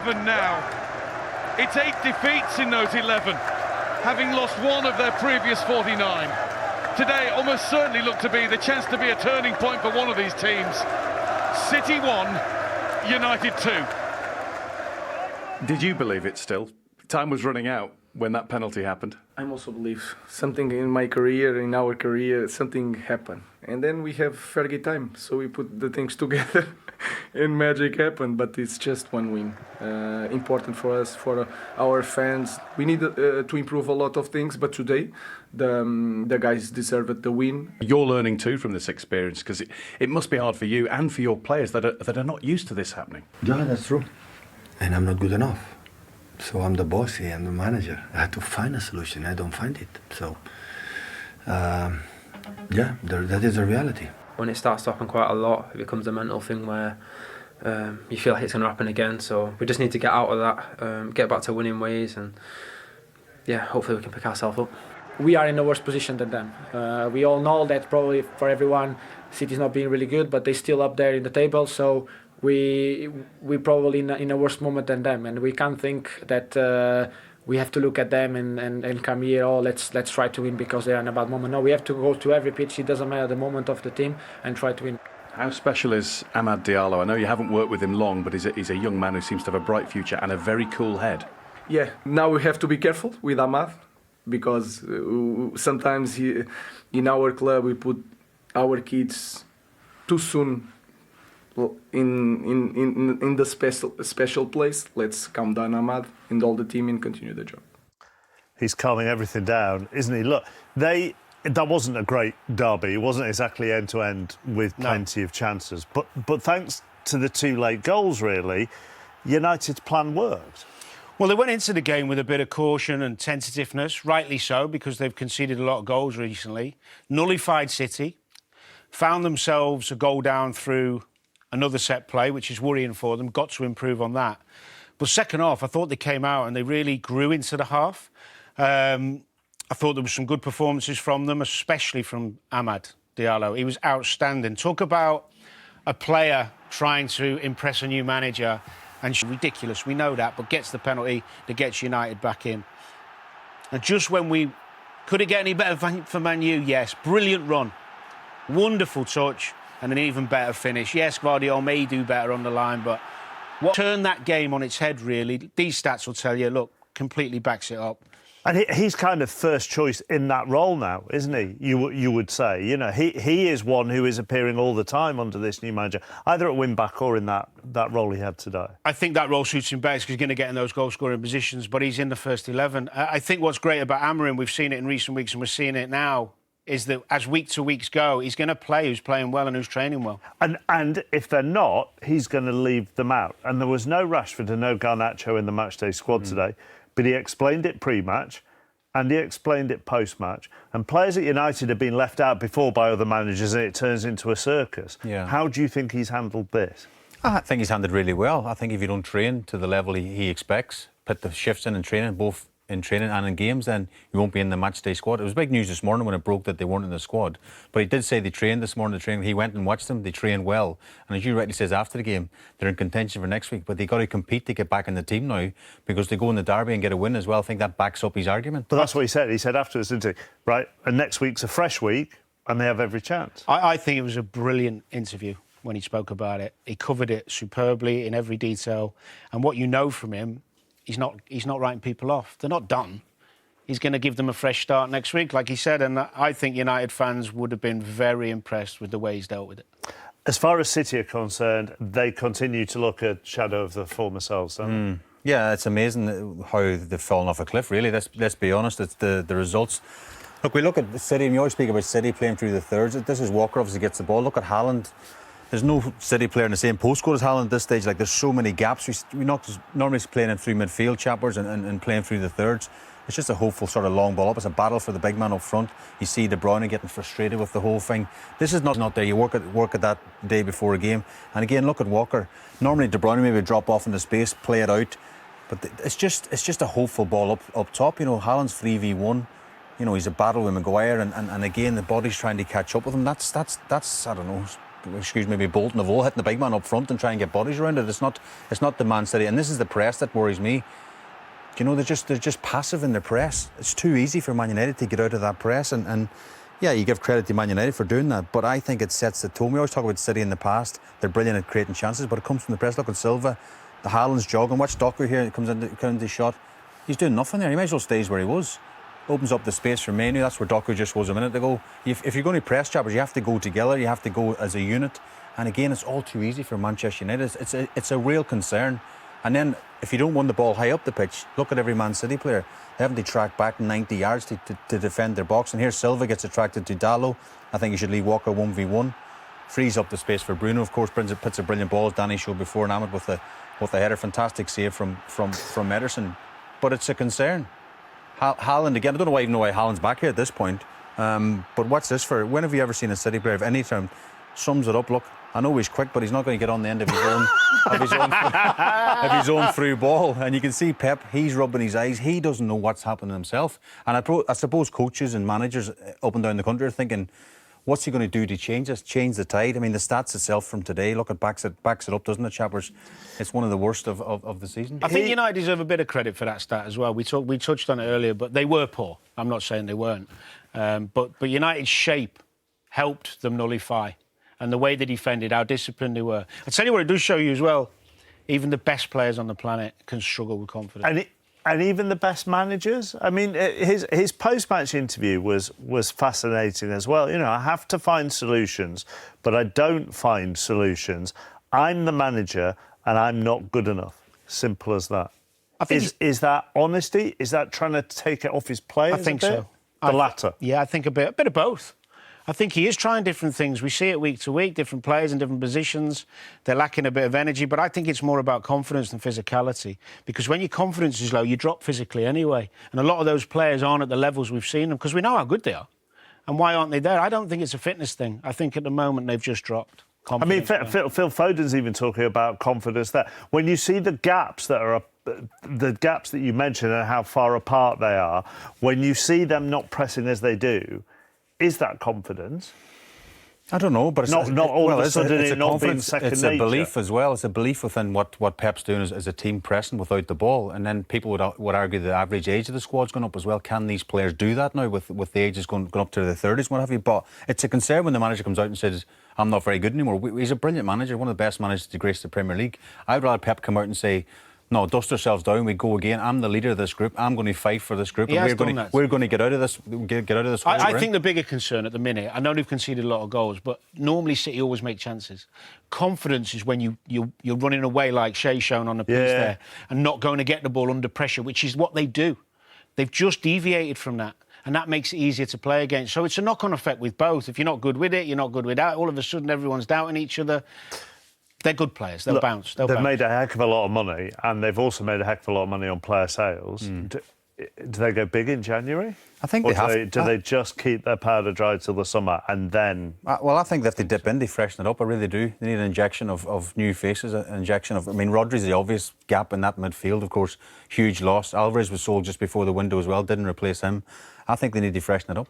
11 now. It's 8 defeats in those 11, having lost one of their previous 49. Today almost certainly looked to be the chance to be a turning point for one of these teams. City 1, United 2. Did you believe it still? Time was running out when that penalty happened. I also believe something in my career, in our career, something happened. And then we have Fergie time, so we put the things together and magic happened. But it's just one win. Important for us, for our fans. We need to improve a lot of things, but today the guys deserved the win. You're learning too from this experience, because it must be hard for you and for your players that are not used to this happening. Yeah, that's true. And I'm not good enough. So I'm the boss here, I'm the manager. I had to find a solution, I don't find it. So, yeah, that is the reality. When it starts to happen quite a lot, it becomes a mental thing where you feel like it's going to happen again. So we just need to get out of that, get back to winning ways, and yeah, hopefully we can pick ourselves up. We are in a worse position than them. We all know that probably for everyone, City's not being really good, but they're still up there in the table. So we probably in a worse moment than them, and we can't think that we have to look at them and come here. Oh, let's try to win because they are in a bad moment. No, we have to go to every pitch. It doesn't matter the moment of the team and try to win. How special is Amad Diallo? I know you haven't worked with him long, but he's a young man who seems to have a bright future and a very cool head. Yeah, now we have to be careful with Amad because sometimes in our club we put our kids too soon in the special place. Let's calm down Amad and all the team and continue the job. He's calming everything down, isn't he? Look, that wasn't a great derby. It wasn't exactly end-to-end with plenty of chances. But thanks to the two late goals, really, United's plan worked. Well, they went into the game with a bit of caution and tentativeness, rightly so, because they've conceded a lot of goals recently. Nullified City, found themselves a goal down through another set play, which is worrying for them. Got to improve on that. But second half, I thought they came out and they really grew into the half. I thought there were some good performances from them, especially from Amad Diallo. He was outstanding. Talk about a player trying to impress a new manager, and she's ridiculous, we know that, but gets the penalty that gets United back in. And just when could it get any better for Man U? Yes, brilliant run, wonderful touch, and an even better finish. Yes, Guardiola may do better on the line, but what turned that game on its head, really, these stats will tell you, look, completely backs it up. And he's kind of first choice in that role now, isn't he? You would say, you know, he is one who is appearing all the time under this new manager, either at wing-back or in that role he had today. I think that role suits him best because he's going to get in those goal-scoring positions, but he's in the first 11. I think what's great about Amorim, we've seen it in recent weeks and we're seeing it now, is that as week to weeks go, he's going to play who's playing well and who's training well. And if they're not, he's going to leave them out. And there was no Rashford and no Garnacho in the matchday squad today, but he explained it pre-match and he explained it post-match. And players at United have been left out before by other managers and it turns into a circus. Yeah. How do you think he's handled this? I think he's handled really well. I think if you don't train to the level he expects, put the shifts in training, both in training and in games, then you won't be in the matchday squad. It was big news this morning when it broke that they weren't in the squad. But he did say they trained this morning, he went and watched them, they trained well. And as you rightly says after the game, they're in contention for next week, but they've got to compete to get back in the team now because they go in the derby and get a win as well. I think that backs up his argument. But that's what he said. He said afterwards, didn't he? Right, and next week's a fresh week and they have every chance. I think it was a brilliant interview when he spoke about it. He covered it superbly in every detail. And what you know from him, he's not writing people off. They're not done. He's going to give them a fresh start next week, like he said, and I think United fans would have been very impressed with the way he's dealt with it. As far as City are concerned, they continue to look a shadow of the former selves, don't they? Yeah, it's amazing how they've fallen off a cliff, really. Let's be honest, it's the results. Look, we look at City, and we always speak about City playing through the thirds. This is Walker, obviously, gets the ball. Look at Haaland. There's no City player in the same postcode as Haaland at this stage. Like, there's so many gaps. We're not just normally playing in through midfield chapters and playing through the thirds. It's just a hopeful sort of long ball up. It's a battle for the big man up front. You see De Bruyne getting frustrated with the whole thing. This is not there. You work at that day before a game. And again, look at Walker. Normally De Bruyne maybe drop off into space, play it out. But it's just a hopeful ball up top. You know, Haaland's 3v1. You know, he's a battle with Maguire, and again the body's trying to catch up with him. That's I don't know, excuse me, be bolting the ball, hitting the big man up front and try and get bodies around it. It's not the Man City, and this is the press that worries me. You know, they're just passive in their press. It's too easy for Man United to get out of that press, and yeah, you give credit to Man United for doing that, but I think it sets the tone. We always talk about City in the past. They're brilliant at creating chances, but it comes from the press. Look at Silva, the Haaland's jogging. Watch Docker here, it comes into shot. He's doing nothing there. He might as well stays where he was. Opens up the space for Manu. That's where Docker just was a minute ago. If you're going to press choppers, you have to go together. You have to go as a unit. And again, it's all too easy for Manchester United. It's a real concern. And then if you don't win the ball high up the pitch, look at every Man City player. They haven't to track back 90 yards to defend their box. And here Silva gets attracted to Dalot. I think he should leave Walker 1v1. Frees up the space for Bruno. Of course, puts a brilliant ball, as Danny showed before, and Ahmed with the header. Fantastic save from Ederson. But it's a concern. Haaland again. I don't even know why Haaland's back here at this point. But what's this for? When have you ever seen a City player of any term sums it up? Look, I know he's quick, but he's not going to get on the end of his own through ball. And you can see Pep, he's rubbing his eyes. He doesn't know what's happening himself. And I suppose coaches and managers up and down the country are thinking, what's he going to do to change the tide? I mean, the stats itself from today, look, it backs it up, doesn't it, Chappers? It's one of the worst of the season. I think United deserve a bit of credit for that stat as well. We touched on it earlier, but they were poor. I'm not saying they weren't. But United's shape helped them nullify. And the way they defended, how disciplined they were. I'll tell you what it does show you as well, even the best players on the planet can struggle with confidence. And even the best managers. I mean, his post-match interview was fascinating as well. You know, I have to find solutions, but I don't find solutions. I'm the manager and I'm not good enough. Simple as that. I think is that honesty? Is that trying to take it off his players? I think so. The latter. Yeah, I think a bit of both. I think he is trying different things. We see it week to week, different players in different positions. They're lacking a bit of energy, but I think it's more about confidence than physicality. Because when your confidence is low, you drop physically anyway. And a lot of those players aren't at the levels we've seen them, because we know how good they are. And why aren't they there? I don't think it's a fitness thing. I think at the moment they've just dropped. I mean, Phil Foden's even talking about confidence there. When you see the gaps that you mentioned and how far apart they are, when you see them not pressing as they do, is that confidence? I don't know, but it's not all of a sudden it not being second nature. It's a belief as well. It's a belief within what Pep's doing as a team pressing without the ball. And then people would argue the average age of the squad's gone up as well. Can these players do that now with the ages going up to the 30s, what have you? But it's a concern when the manager comes out and says, I'm not very good anymore. He's a brilliant manager, one of the best managers to grace the Premier League. I'd rather Pep come out and say, no, dust ourselves down. We go again. I'm the leader of this group. I'm going to fight for this group, and we're going to get out of this. Get out of this. I think the bigger concern at the minute. I know they've conceded a lot of goals, but normally City always make chances. Confidence is when you're running away like Shea shown on the piece there, and not going to get the ball under pressure, which is what they do. They've just deviated from that. And that makes it easier to play against. So it's a knock-on effect with both. If you're not good with it, you're not good with that. All of a sudden, everyone's doubting each other. They're good players. They'll bounce. They've made a heck of a lot of money, and they've also made a heck of a lot of money on player sales. Do they go big in January? I think they have. Do they just keep their powder dry till the summer and then? Well, I think that if they dip in, they freshen it up. I really do. They need an injection of new faces, an injection of. I mean, Rodri's the obvious gap in that midfield. Of course, huge loss. Alvarez was sold just before the window as well. Didn't replace him. I think they need to freshen it up.